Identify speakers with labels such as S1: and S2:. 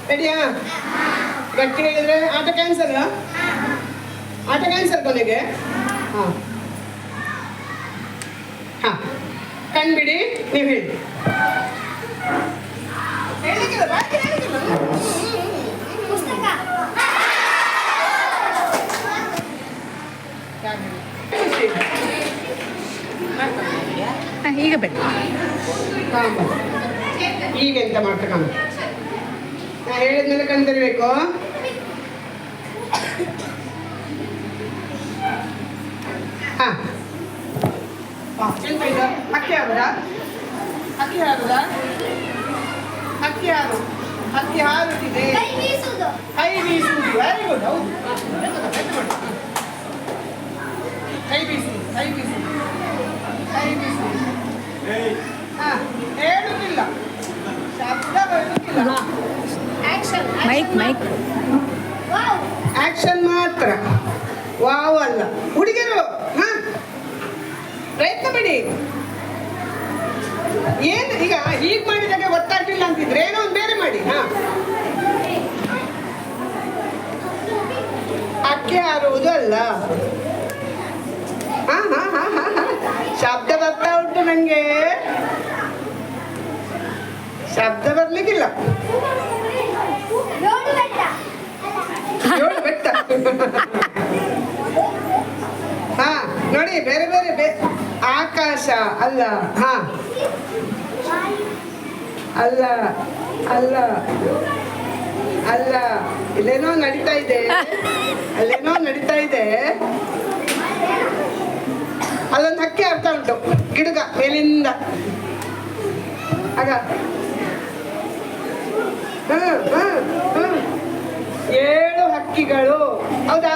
S1: ರೆಡಿಯಾ? ಗಟ್ಟಿ ಹೇಳಿದ್ರೆ ಆಟ ಕ್ಯಾನ್ಸಲ್. ಆಟ ಕ್ಯಾನ್ಸಲ್ ಕೊನೆಗೆ. ಹಾಂ ಹಾಂ, ಕಣ್ಬಿಡಿ, ನೀವು ಹೇಳಿ. ಹೇಳಿಕ್ಕಿಲ್ಲ, ಬಾಕಿ ಹೇಳಿಕ್ಕಿಲ್ಲ.
S2: ಈಗ ಬೇಡ.
S1: ಹಾಂ, ಈಗ ಎಂತ ಮಾಡ್ತಕ್ಕ? ನಾ ಹೇಳಿದ್ಮೇಲೆ ಕಣ್ ತೆರಿಬೇಕು. ಹಾಂ, ಎಂತ ಇದು? ಅಕ್ಕಿ ಹಾರುದಾ? ಅಕ್ಕಿ ಹಾರುದಾ? ಅಕ್ಕಿ ಹಾರು. ಅಕ್ಕಿ ಹಾರುತ್ತಿದೆ. ಕೈ ಬೀಸುವುದು. Very good. ಹೌದು, ಕೈ ಬೀಸುವುದು. ಕೈ ಬೀಸುವುದು. ಕೈ ಬೀಸುವುದು. ಹಾಂ, ಹೇಳುತ್ತಿಲ್ಲ, ಶಬ್ದ ಬರುತ್ತಿಲ್ಲ.
S2: ಮೈಕ್ ಮೈಕ್
S1: ಆಕ್ಷನ್ ಮಾತ್ರ, ವಾವ್ ಅಲ್ಲ. ಹುಡುಗರು ಹಾಂ, ಪ್ರಯತ್ನ ಪಡಿ. ಏನು ಈಗ ಹೀಗೆ ಮಾಡಿದಾಗ ಗೊತ್ತಾಗ್ಲಿಲ್ಲ ಅಂತಿದ್ರೆ ಏನೋ ಒಂದು ಬೇರೆ ಮಾಡಿ. ಹಾಂ, ಅಕ್ಕಿ ಹಾರುವುದು ಅಲ್ಲ. ಹಾಂ ಹಾಂ ಹಾಂ ಹಾಂ ಹಾಂ, ಶಬ್ದ ಬರ್ತಾ ಉಂಟು ನನಗೆ. ಶಬ್ದ ಬರ್ಲಿಕ್ಕಿಲ್ಲ. ಏಳು ಬೆಟ್ಟ. ಹಾ ನೋಡಿ, ಬೇರೆ ಬೇರೆ ಆಕಾಶ ಅಲ್ಲ. ಹಾ, ಅಲ್ಲ ಅಲ್ಲ ಅಲ್ಲ, ಇಲ್ಲೇನೋ ನಡೀತಾ ಇದೆ, ಅಲ್ಲೇನೋ ನಡೀತಾ ಇದೆ. ಅಲ್ಲೊಂದು ಹಕ್ಕಿ ಆಗ್ತಾ ಉಂಟು ಗಿಡಗ ಮೇಲಿಂದ. ಆಗ 7 ಹಕ್ಕಿಗಳು, ಹೌದಾ?